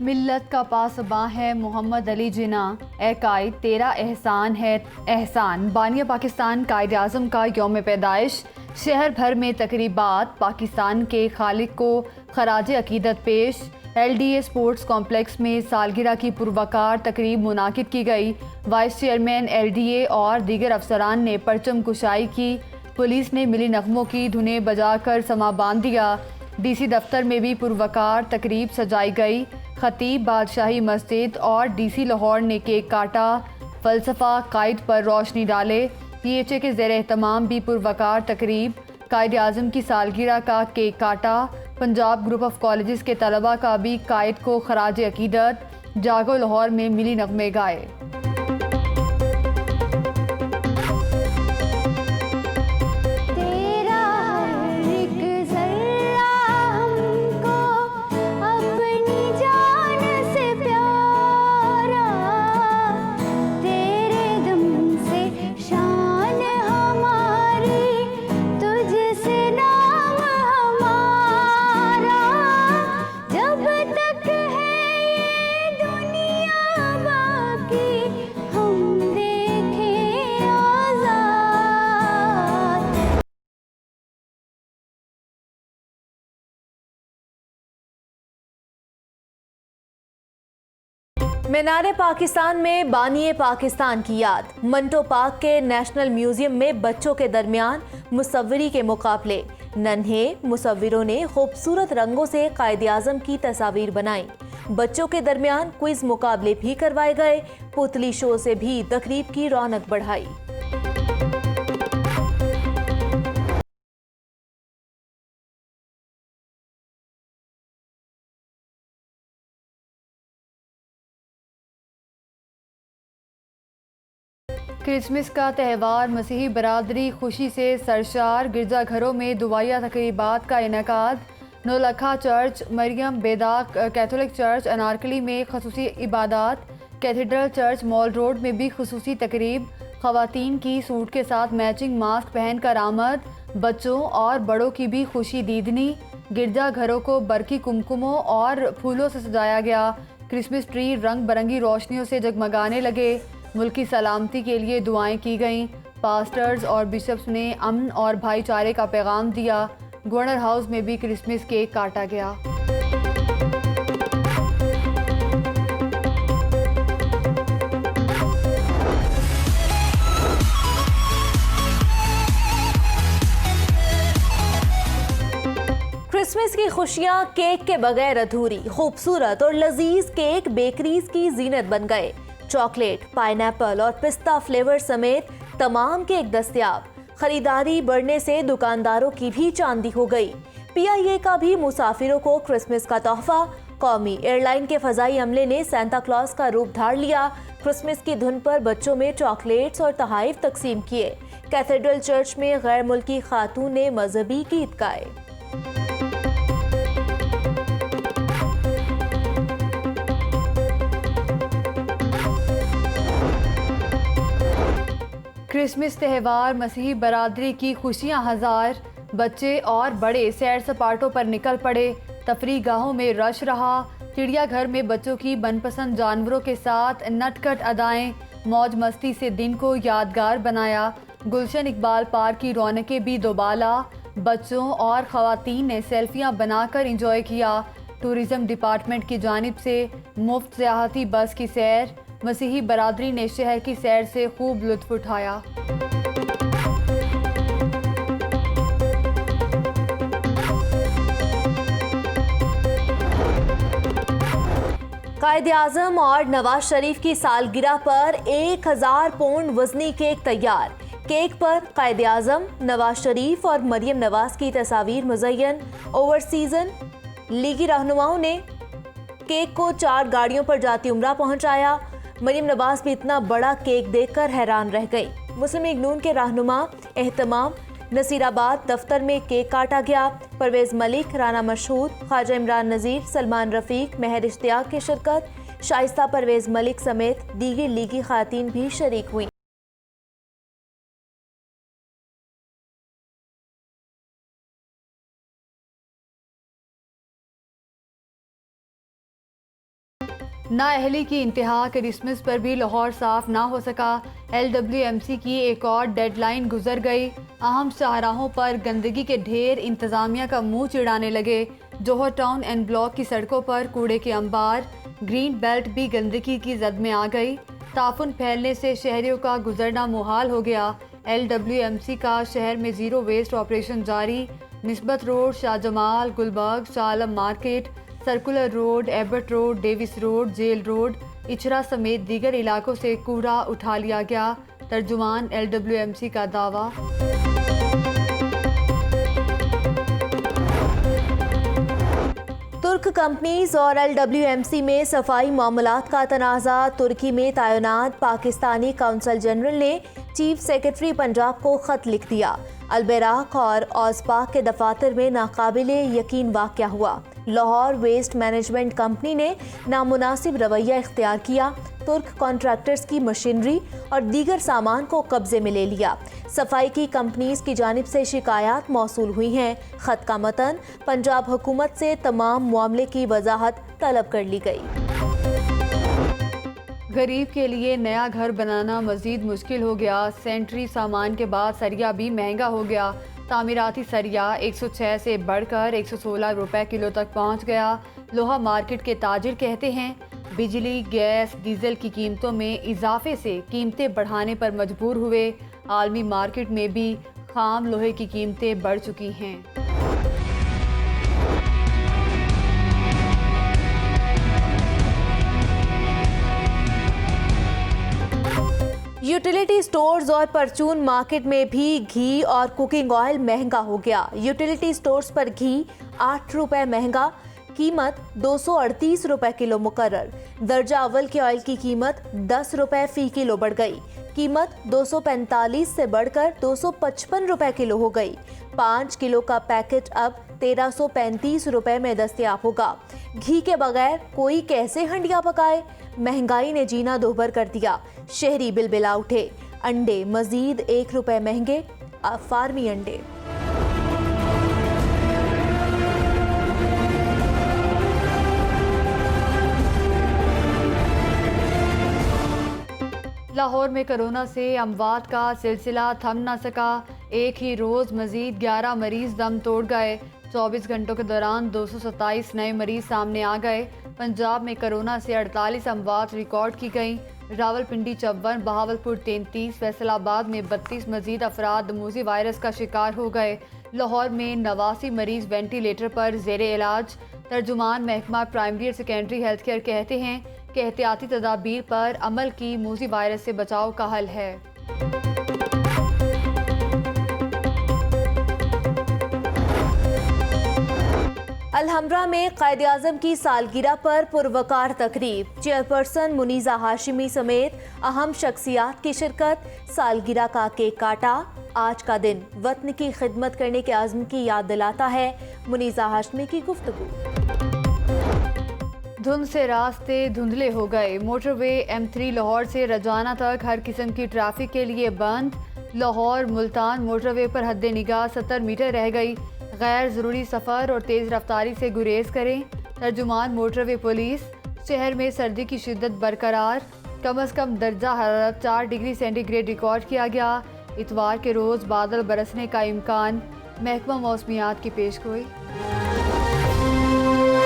मिल्लत का पासबां है मोहम्मद अली जिना, ए कायद तेरा एहसान है एहसान। बानिया पाकिस्तान कायद आज़म का यौम पैदाइश, शहर भर में तकरीबात, पाकिस्तान के खालिक को खराज अकीदत पेश। LDA स्पोर्ट्स कॉम्प्लेक्स में सालगिरह की पुरवकार तकरीब मुनाकिद की गई। वाइस चेयरमैन LDA और दीगर अफसरान ने परचम कुशाई की। पुलिस ने मिली नगमों की धुनें बजाकर समा बांध दिया। DC दफ्तर में भी पुरवकार तकरीब सजाई गई। खतीब बादशाही मस्जिद और DC लाहौर ने केक काटा, फ़लसफ़ा कायद पर रोशनी डाले। PHA के ज़ेर एहतमाम भी पुरवकार तकरीब, कायद आज़म की सालगिरह का केक काटा। पंजाब ग्रुप ऑफ कॉलेजेस के तलबा का भी कायद को खराज अकीदत, जागो लाहौर में मिली नगमे गाए। मीनार पाकिस्तान में बानिए पाकिस्तान की याद। मंटो पार्क के नेशनल म्यूजियम में बच्चों के दरमियान मुसव्वरी के मुकाबले। नन्हे मुसव्विरों ने खूबसूरत रंगों से कायद आज़म की तस्वीर बनाई। बच्चों के दरमियान क्विज मुकाबले भी करवाए गए। पुतली शो से भी तकरीब की रौनक बढ़ाई। क्रिसमस का त्यौहार, मसीही बरादरी खुशी से सरशार। गिरजाघरों में दुआया तकरीबात का इनेकाद। नौलखा चर्च, मरियम बेदाक कैथोलिक चर्च अनारकली में खसूसी इबादत। कैथेड्रल चर्च मॉल रोड में भी खसूसी तकरीब। ख़वातीन की सूट के साथ मैचिंग मास्क पहनकर आमद। बच्चों और बड़ों की भी खुशी दीदनी। गिरजाघरों को बरकी कुमकुमों और फूलों से सजाया गया। क्रिसमस ट्री रंग बिरंगी रोशनियों से जगमगाने लगे। मुल्की सलामती के लिए दुआएं की गईं। पास्टर्स और बिशप्स ने अमन और भाईचारे का पैगाम दिया। गवर्नर हाउस में भी क्रिसमस केक काटा गया। क्रिसमस की खुशियां केक के बगैर अधूरी। खूबसूरत और लजीज केक बेकरीज की जीनत बन गए। चॉकलेट, पाइनएप्पल और पिस्ता फ्लेवर समेत तमाम केक दस्तयाब। खरीदारी बढ़ने से दुकानदारों की भी चांदी हो गई। PIA का भी मुसाफिरों को क्रिसमस का तोहफा। कौमी एयरलाइन के फजाई अमले ने सांता क्लॉज का रूप धार लिया। क्रिसमस की धुन पर बच्चों में चॉकलेट्स और तोहफे तकसीम किए। कैथेड्रल चर्च में गैर मुल्की खातून ने मजहबी गीत गाए। क्रिसमस त्यौहार, मसीही बरादरी की खुशियाँ हजार। बच्चे और बड़े सैर सपाटों पर निकल पड़े। तफरीह गाहों में रश रहा। चिड़ियाघर में बच्चों की मनपसंद जानवरों के साथ नटखट अदाएं, मौज मस्ती से दिन को यादगार बनाया। गुलशन इकबाल पार्क की रौनकें भी दोबाला। बच्चों और ख़वातीन ने सेल्फियाँ बनाकर इंजॉय किया। टूरिज़्म डिपार्टमेंट की जानिब से मुफ्त सियाहती बस की सैर। मसीही बरादरी ने शहर की सैर से खूब लुत्फ़ उठाया। कायद आज़म और नवाज शरीफ की सालगिरह पर 1000 पौंड वजनी केक तैयार। केक पर कायद आज़म, नवाज शरीफ और मरियम नवाज की तस्वीर मुज़य्यन। ओवरसीजन लीगी रहनुमाओं ने केक को 4 गाड़ियों पर जाती उम्रा पहुंचाया। मरियम नवाज भी इतना बड़ा केक देखकर हैरान रह गई। मुस्लिम लीग नून के रहनुमा एहतमाम नसीराबाद दफ्तर में केक काटा गया। परवेज मलिक, राना मशहूद, ख्वाजा इमरान नज़ीर, सलमान रफ़ीक, महर इश्तियाक की शिरकत। शाइस्ता परवेज मलिक समेत दीगर लीगी खातीन भी शरीक हुई। नाअहली की इंतहा, क्रिसमस पर भी लाहौर साफ ना हो सका। LWMC की एक और डेडलाइन गुजर गई। अहम शाहराहों पर गंदगी के ढेर, इंतज़ामिया का मुंह चिढ़ाने लगे। जोहर टाउन एंड ब्लॉक की सड़कों पर कूड़े के अंबार, ग्रीन बेल्ट भी गंदगी की जद में आ गई। ताफुन फैलने से शहरियों का गुजरना मुहाल हो गया। LWMC का शहर में ज़ीरो वेस्ट ऑपरेशन जारी। Nisbat road, Shahjamal, Gulberg, Shahalam market, circular road, Abbott road, Davis road, jail road, Ichhra समेत दीगर इलाकों से कूड़ा उठा लिया गया। तर्जुमान LWMC का दावा। तुर्क कंपनीज और LWMC में सफाई मामलात का तनाज़ा। तुर्की में तैनात पाकिस्तानी काउंसल जनरल ने चीफ सेक्रेटरी पंजाब को ख़त लिख दिया। अलबेराक और औसपाक के दफातर में नाकाबिले यकीन वाक़या हुआ। लाहौर वेस्ट मैनेजमेंट कंपनी ने नामुनासिब रवैया इख्तियार किया। तुर्क कॉन्ट्रैक्टर्स की मशीनरी और दीगर सामान को कब्जे में ले लिया। सफाई की कंपनीज की जानिब से शिकायत मौसूल हुई हैं। ख़त का मतन, पंजाब हुकूमत से तमाम मामले की वजाहत तलब कर ली गई। गरीब के लिए नया घर बनाना मजीद मुश्किल हो गया। सेंट्री सामान के बाद सरिया भी महंगा हो गया। तामीराती सरिया 106 से बढ़कर 116 रुपए किलो तक पहुंच गया। लोहा मार्केट के ताजिर कहते हैं बिजली, गैस, डीजल की कीमतों में इजाफे से कीमतें बढ़ाने पर मजबूर हुए। आलमी मार्केट में भी खाम लोहे की कीमतें बढ़ चुकी हैं। यूटिलिटी स्टोर्स और परचून मार्केट में भी घी और कुकिंग ऑयल महंगा हो गया। यूटिलिटी स्टोर्स पर घी 8 रुपए महंगा, कीमत 238 रुपए किलो मुकर्रर। दर्जा अव्वल के ऑयल की कीमत 10 रुपए फी किलो बढ़ गई। कीमत 245 से बढ़कर 255 रुपए किलो हो गई। 5 किलो का पैकेट अब 1335 रुपए में दस्तयाब होगा। घी के बगैर कोई कैसे हंडिया पकाए? महंगाई ने जीना दोभर कर दिया। शहरी बिलबिला उठे। अंडे मजीद 1 रुपए महंगे। फार्मी अंडे। लाहौर में कोरोना से अमवात का सिलसिला थम न सका। एक ही रोज़ मजीद 11 मरीज दम तोड़ गए। 24 घंटों के दौरान 227 नए मरीज सामने आ गए। पंजाब में कोरोना से 48 अमवात रिकॉर्ड की गई। रावलपिंडी 54, बहावलपुर 33, फैसलाबाद में 32 मजीद अफराद मूजी वायरस का शिकार हो गए। लाहौर में 89 मरीज वेंटिलेटर पर ज़ेरे इलाज। तर्जुमान महकमा प्राइमरी और सेकेंडरी हेल्थ केयर कहते हैं कि एहतियाती तदाबीर पर अमल की मूजी वायरस से बचाव का हल है। अलहम्रा में कायद-ए-आज़म की सालगिरह पर पुरवकार तकरीब। चेयरपर्सन मुनीज़ा हाशिमी समेत अहम शख्सियात की शिरकत। सालगिरह का केक काटा। आज का दिन वतन की खिदमत करने के आज़म की याद दिलाता है। मुनीज़ा हाशिमी की गुफ्तगू। धुंध से रास्ते धुंधले हो गए। मोटरवे M3 लाहौर से रजाना तक हर किस्म की ट्रैफिक के लिए बंद। लाहौर मुल्तान मोटरवे पर हद निगाह 70 मीटर रह गई। गैर ज़रूरी सफ़र और तेज़ रफ्तारी से गुरेज करें। तर्जुमान मोटरवे पुलिस। शहर में सर्दी की शिद्दत बरकरार। कम अज़ कम दर्जा हरारत 4 डिग्री सेंटीग्रेड रिकॉर्ड किया गया। इतवार के रोज़ बादल बरसने का इम्कान। महकमा मौसमियात की पेशगोई।